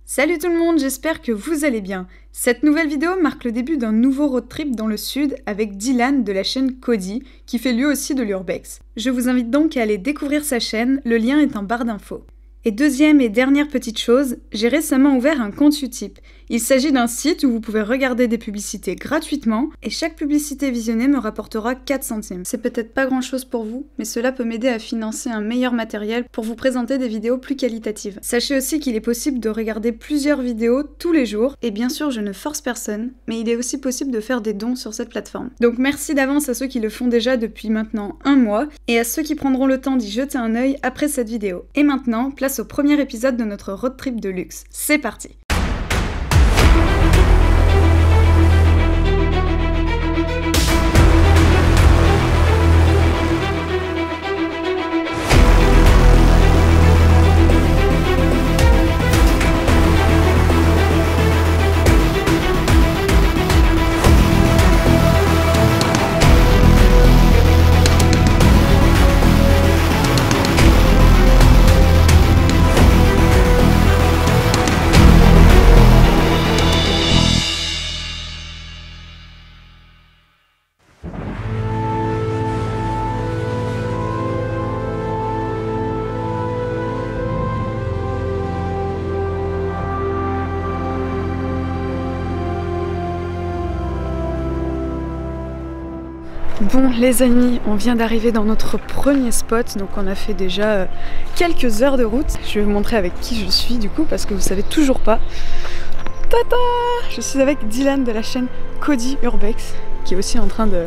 Salut tout le monde, j'espère que vous allez bien. Cette nouvelle vidéo marque le début d'un nouveau road trip dans le sud avec Dylan de la chaîne Cody, qui fait lui aussi de l'urbex. Je vous invite donc à aller découvrir sa chaîne, le lien est en barre d'infos. Et deuxième et dernière petite chose, j'ai récemment ouvert un compte Utip. Il s'agit d'un site où vous pouvez regarder des publicités gratuitement et chaque publicité visionnée me rapportera 4 centimes. C'est peut-être pas grand chose pour vous, mais cela peut m'aider à financer un meilleur matériel pour vous présenter des vidéos plus qualitatives. Sachez aussi qu'il est possible de regarder plusieurs vidéos tous les jours et bien sûr je ne force personne, mais il est aussi possible de faire des dons sur cette plateforme. Donc merci d'avance à ceux qui le font déjà depuis maintenant un mois et à ceux qui prendront le temps d'y jeter un œil après cette vidéo. Et maintenant, place au premier épisode de notre road trip de luxe. C'est parti! Bon les amis, on vient d'arriver dans notre premier spot, donc on a fait déjà quelques heures de route. Je vais vous montrer avec qui je suis du coup parce que vous savez toujours pas. Tata! Je suis avec Dylan de la chaîne Cody Urbex qui est aussi en train de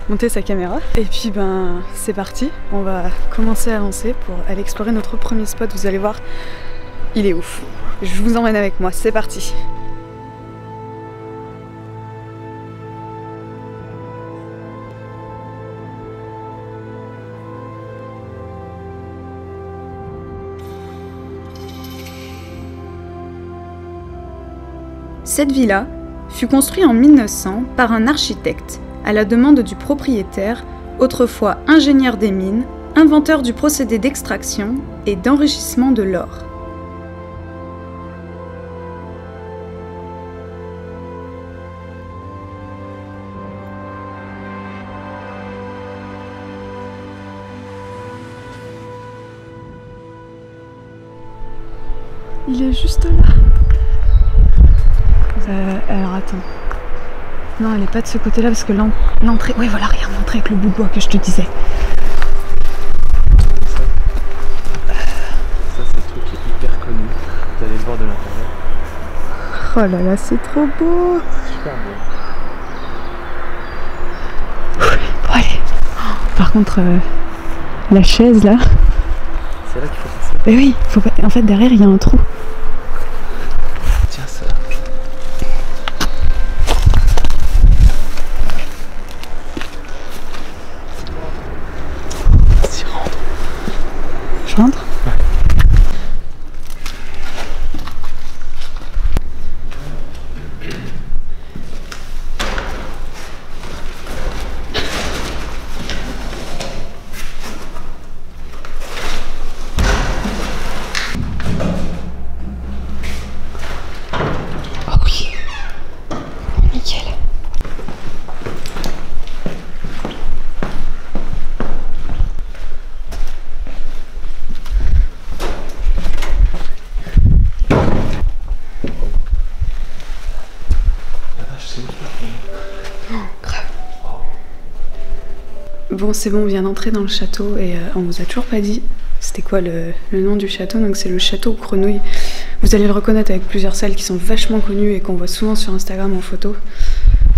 monter sa caméra. Et puis ben c'est parti, on va commencer à avancer pour aller explorer notre premier spot. Vous allez voir, il est ouf. Je vous emmène avec moi, c'est parti. Cette villa fut construite en 1900 par un architecte, à la demande du propriétaire, autrefois ingénieur des mines, inventeur du procédé d'extraction et d'enrichissement de l'or. Il est juste là. Alors attends. Non, elle est pas de ce côté-là parce que l'entrée... Oui, voilà, regarde l'entrée avec le bout de bois que je te disais. Ça c'est le truc qui est hyper connu. Vous allez le voir de l'intérieur. Oh là là, c'est trop beau. Super beau. Bon, allez. Par contre, la chaise là... C'est là qu'il faut passer. Mais oui, faut pas... en fait derrière il y a un trou. Tiens ça. Je rentre ? Ouais. Oh oui. Nickel. Bon, c'est bon, on vient d'entrer dans le château et on vous a toujours pas dit c'était quoi le nom du château. Donc c'est le château Grenouille. Vous allez le reconnaître avec plusieurs salles qui sont vachement connues et qu'on voit souvent sur Instagram en photo.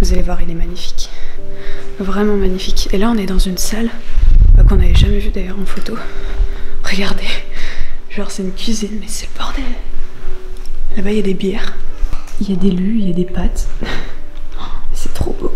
Vous allez voir, il est magnifique. Vraiment magnifique. Et là, on est dans une salle qu'on n'avait jamais vue d'ailleurs en photo. Regardez. Genre, c'est une cuisine, mais c'est le bordel. Là-bas, il y a des bières. Il y a des lus, il y a des pâtes. C'est trop beau.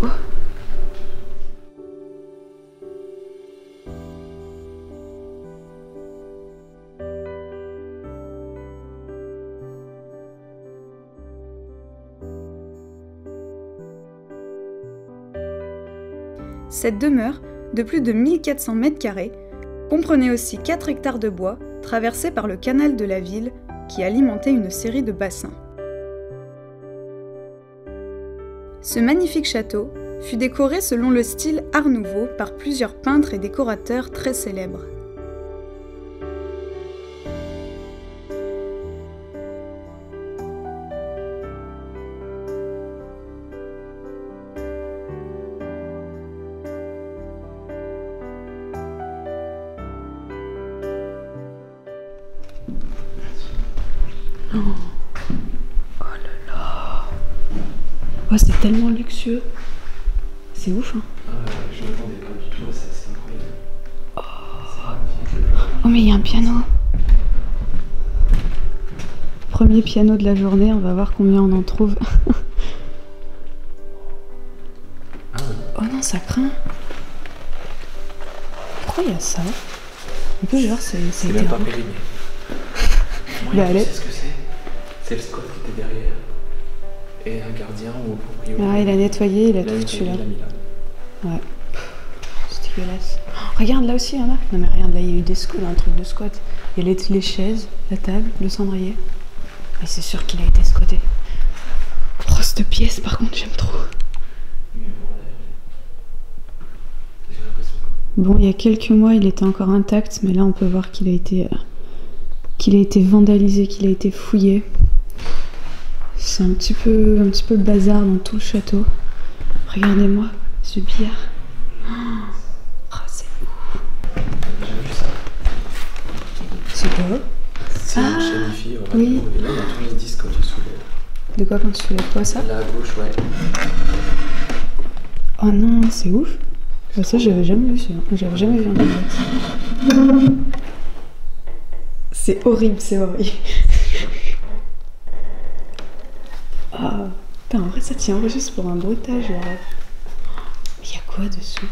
Cette demeure, de plus de 1400 m², comprenait aussi 4 hectares de bois, traversés par le canal de la ville, qui alimentaient une série de bassins. Ce magnifique château fut décoré selon le style Art Nouveau par plusieurs peintres et décorateurs très célèbres. Oh là là. Oh, c'est tellement luxueux. C'est ouf, hein. Je m'attendais pas du tout à ça, c'est incroyable. Oh, mais il y a un piano. Premier piano de la journée, on va voir combien on en trouve. Oh non, ça craint. Pourquoi il y a ça? Un peu genre, c'est même pas périmé. Bah, allez. Tu sais ce que c'est? C'est le squat qui était derrière. Et un gardien ou propriétaire. Ah, il a nettoyé, il a tout foutu là. Ouais. C'est dégueulasse. Oh, regarde, là aussi, il y en a. Non mais regarde, là, il y a eu des squats, un truc de squat. Il y a les chaises, la table, le cendrier. Et c'est sûr qu'il a été squatté. Oh, cette pièce, par contre, j'aime trop. Bon, il y a quelques mois, il était encore intact, mais là, on peut voir qu'il a été vandalisé, qu'il a été fouillé. C'est un petit peu le bazar dans tout le château. Regardez-moi, ce billard. Oh, c'est ouf. J'ai vu ça. C'est beau. C'est une chaîne fille, oui. Et là, il y a tous les disques quand tu soulèves. De quoi quand tu soulèves quoi, ça? Là à gauche, ouais. Oh non, c'est ouf. Bah, ça, j'avais jamais vu ça. J'avais jamais vu un truc comme ça. C'est horrible, c'est horrible. Ah, putain, en vrai, ça tient juste pour un bruitage. Genre. Il y a quoi dessous?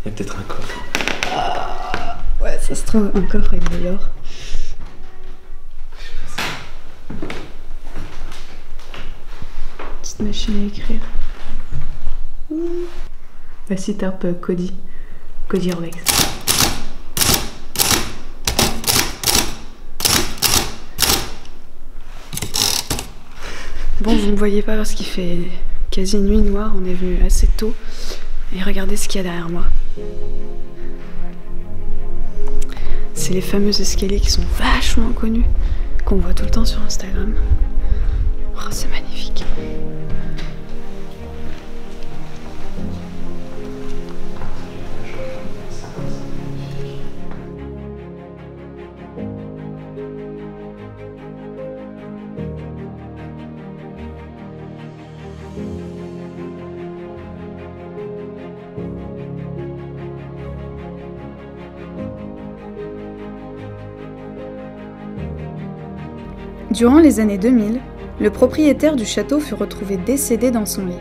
Il y a peut-être un coffre. Ah, ouais, ça se trouve un coffre avec de l'or. Petite machine à écrire. Voici tape Kody Urbex. Bon, vous ne me voyez pas parce qu'il fait quasi nuit noire, on est venu assez tôt. Et regardez ce qu'il y a derrière moi. C'est les fameux escaliers qui sont vachement connus, qu'on voit tout le temps sur Instagram. Oh, c'est magnifique. Durant les années 2000, le propriétaire du château fut retrouvé décédé dans son lit.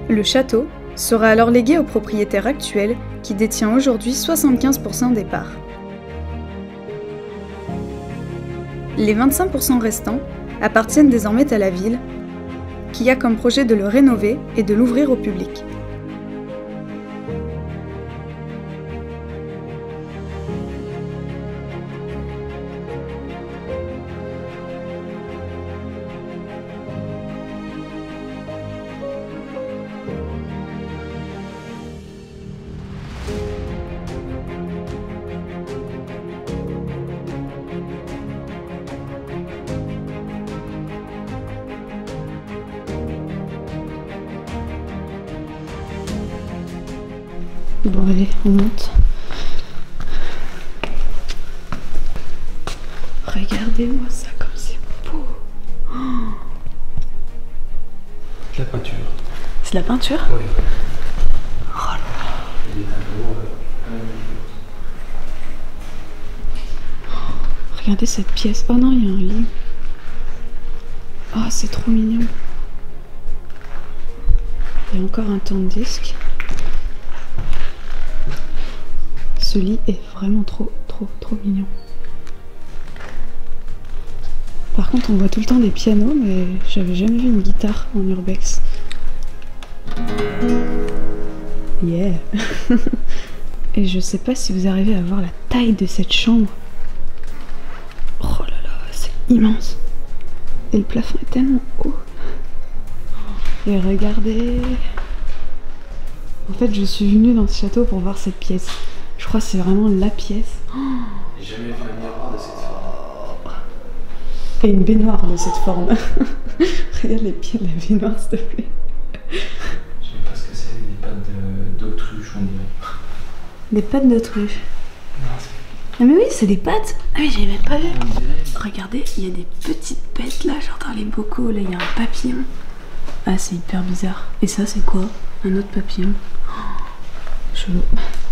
Le château sera alors légué au propriétaire actuel qui détient aujourd'hui 75% des parts. Les 25% restants appartiennent désormais à la ville, qui a comme projet de le rénover et de l'ouvrir au public. Bon allez, on monte. Regardez-moi ça comme c'est beau. Oh. La peinture. C'est de la peinture? Oui. Oh là là. Les tableaux. Regardez cette pièce. Oh non, il y a un lit. Oh, c'est trop mignon. Il y a encore un tourne-disque. Ce lit est vraiment trop mignon. Par contre, on voit tout le temps des pianos, mais j'avais jamais vu une guitare en urbex. Yeah. Et je sais pas si vous arrivez à voir la taille de cette chambre. immense. Et le plafond est tellement haut. Et regardez. En fait, je suis venue dans ce château pour voir cette pièce. Je crois que c'est vraiment la pièce. J'ai jamais vu un miroir de cette forme. Et une baignoire de cette forme. Regarde les pieds de la baignoire, s'il te plaît. Je sais pas ce que c'est, des pattes d'autruche, on dirait. Des pattes d'autruche. Non, Ah mais oui, c'est des pattes. Ah mais j'ai même pas vu. on dirait. Regardez, il y a des petites bêtes là, genre dans les bocaux. Là, il y a un papillon. Ah, c'est hyper bizarre. Et ça, c'est quoi? Un autre papillon. Chelou.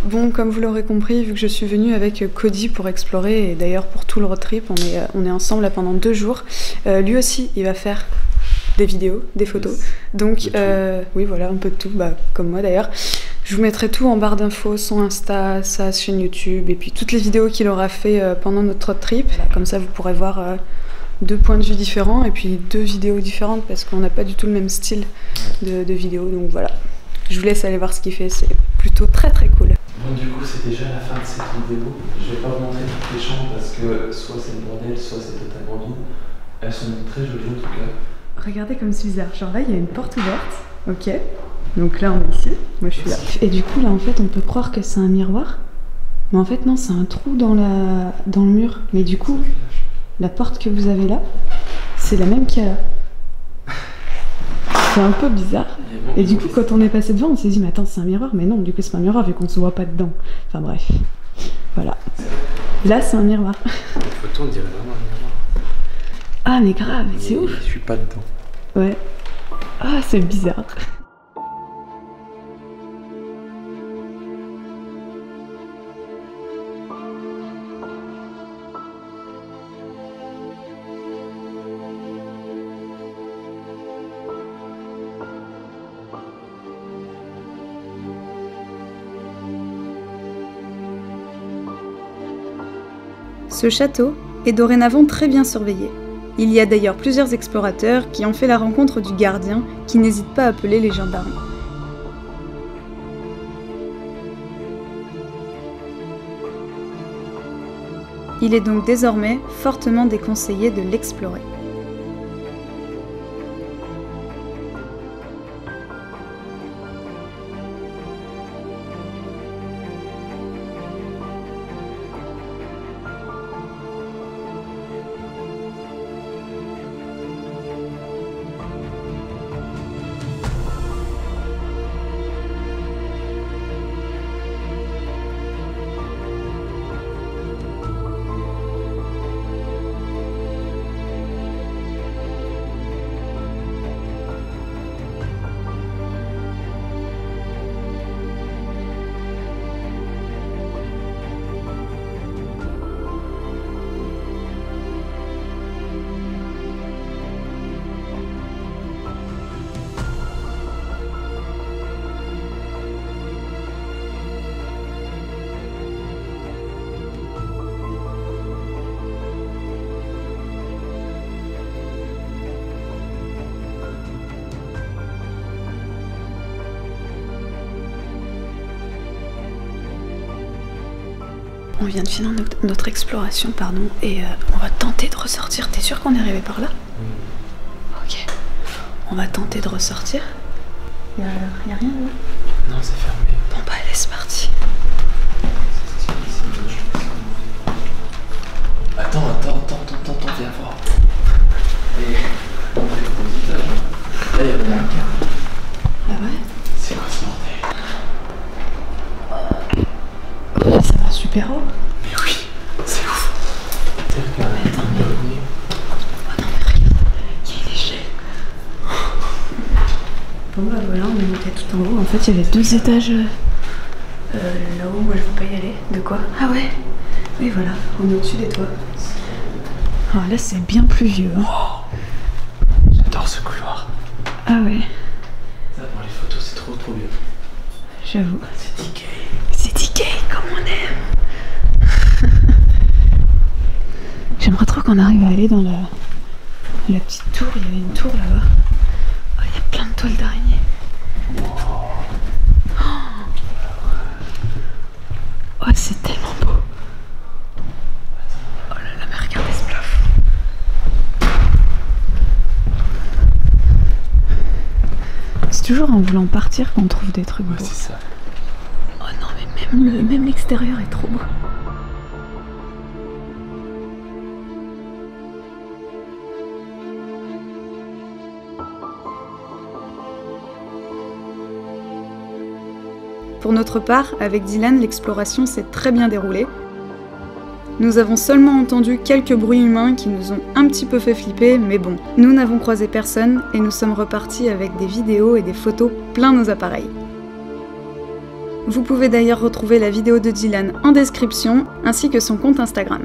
Bon, comme vous l'aurez compris, vu que je suis venue avec Cody pour explorer, et d'ailleurs pour tout le road trip, on est ensemble là pendant 2 jours, lui aussi, il va faire des vidéos, des photos. Yes. Donc, oui, voilà, un peu de tout, bah, comme moi d'ailleurs. Je vous mettrai tout en barre d'infos, son Insta, sa chaîne YouTube, et puis toutes les vidéos qu'il aura fait pendant notre road trip. Voilà, comme ça, vous pourrez voir 2 points de vue différents, et puis 2 vidéos différentes, parce qu'on n'a pas du tout le même style de vidéo, donc voilà. Je vous laisse aller voir ce qu'il fait, c'est plutôt très très cool. Bon, du coup, c'est déjà la fin de cette vidéo. Je vais pas vous montrer toutes les chambres parce que soit c'est le bordel, soit c'est totalement vide. Elles sont très jolies en tout cas. Regardez comme c'est bizarre. Genre là, il y a une porte ouverte. Ok. Donc là, on est ici. Moi, je suis là. Et du coup, là, en fait, on peut croire que c'est un miroir. Mais en fait, non, c'est un trou dans le mur. Mais du coup, la porte que vous avez là, c'est la même qu'il y a là. C'est un peu bizarre. Et du coup, quand on est passé devant, on s'est dit, mais attends, c'est un miroir. Mais non, du coup, c'est pas un miroir vu qu'on se voit pas dedans. Enfin bref. Voilà. Là, c'est un miroir. La photo, on dirait vraiment un miroir. Ah, mais grave, c'est ouf. Je suis pas dedans. Ouais. Ah, c'est bizarre. Ce château est dorénavant très bien surveillé. Il y a d'ailleurs plusieurs explorateurs qui ont fait la rencontre du gardien qui n'hésite pas à appeler les gendarmes. Il est donc désormais fortement déconseillé de l'explorer. On vient de finir notre exploration, pardon, et on va tenter de ressortir. T'es sûr qu'on est arrivé par là? Ok. On va tenter de ressortir. Y'a rien là? Non, c'est fermé. Bon bah allez, c'est parti. Attends, viens voir. Et on fait le visitage. Là, il y a plein de cartes. Ah ouais? C'est quoi ce bordel? Ça va super haut. Mais oui, c'est ouf. Oh non mais regarde, il est léger. Bon bah voilà, on est monté tout en haut. En fait, il y avait 2 étages là-haut. Moi, je veux pas y aller. De quoi? Ah ouais. Oui voilà, on est au-dessus des toits. Alors là, c'est bien plus vieux. Hein. Oh, j'adore ce couloir. Ah ouais. Ça, pour les photos, c'est trop bien. J'avoue. C'est TK. C'est TK comme on aime. J'aimerais trop qu'on arrive à aller dans la petite tour. Il y avait une tour là-bas. Oh, il y a plein de toiles d'araignées. Oh, c'est tellement beau. Oh là là, mais regardez ce plafond. toujours en voulant partir qu'on trouve des trucs beaux. Ouais, c'est ça. Oh non, mais même l'extérieur est trop beau. Pour notre part, avec Dylan, l'exploration s'est très bien déroulée. Nous avons seulement entendu quelques bruits humains qui nous ont un petit peu fait flipper, mais bon, nous n'avons croisé personne et nous sommes repartis avec des vidéos et des photos plein nos appareils. Vous pouvez d'ailleurs retrouver la vidéo de Dylan en description, ainsi que son compte Instagram.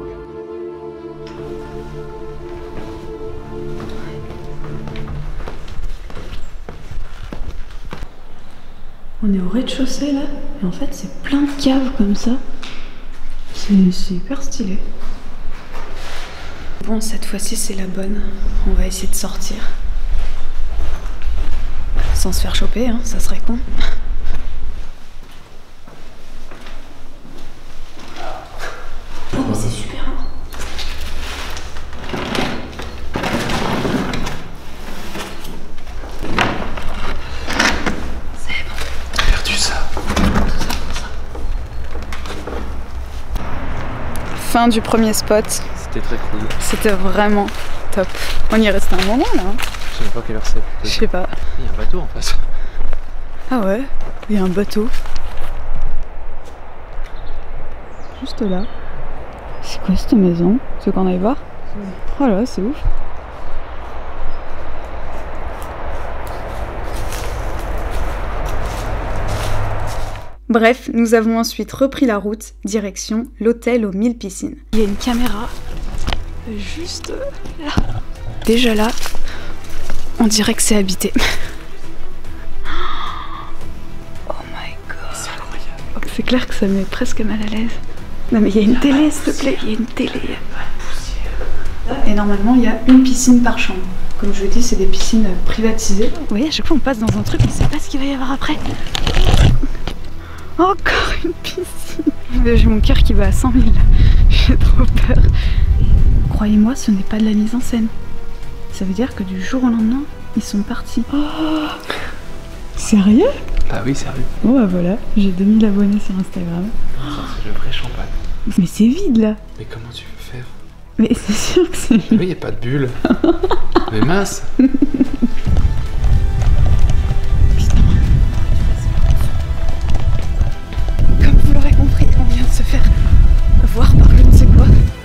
On est au rez-de-chaussée là, et en fait c'est plein de caves comme ça. C'est hyper stylé. Bon, cette fois-ci c'est la bonne. On va essayer de sortir. Sans se faire choper, hein, ça serait con. Oh, mais c'est super. Fin du premier spot. C'était très cool. C'était vraiment top. On y est resté un moment là. Je sais pas quelle heure c'est. Je sais pas. Il y a un bateau en face. Ah ouais, il y a un bateau. Juste là. C'est quoi cette maison? Tu veux qu'on aille voir? Oh là, c'est ouf. Bref, nous avons ensuite repris la route, direction l'hôtel aux 1000 piscines. Il y a une caméra juste là. Déjà là, on dirait que c'est habité. Oh my god. C'est incroyable. C'est clair que ça me met presque mal à l'aise. Non mais il y a une télé s'il te plaît, il y a une télé. Et normalement il y a une piscine par chambre. Comme je vous dis, c'est des piscines privatisées. Vous voyez, à chaque fois on passe dans un truc, on sait pas ce qu'il va y avoir après. Encore une piscine. J'ai mon cœur qui va à 100 000. J'ai trop peur. Croyez-moi, ce n'est pas de la mise en scène. Ça veut dire que du jour au lendemain, ils sont partis. Oh, sérieux? Bah oui, sérieux. Bon bah voilà, j'ai 2000 abonnés sur Instagram. Ça, c'est le vrai champagne. Mais c'est vide là. Mais comment tu veux faire? Mais c'est sûr que c'est vide. Mais il n'y a pas de bulle. Mais mince.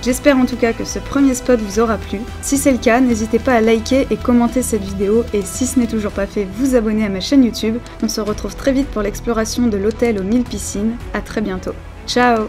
J'espère en tout cas que ce premier spot vous aura plu. Si c'est le cas, n'hésitez pas à liker et commenter cette vidéo et si ce n'est toujours pas fait, vous abonner à ma chaîne YouTube. On se retrouve très vite pour l'exploration de l'hôtel aux 1000 piscines. À très bientôt. Ciao!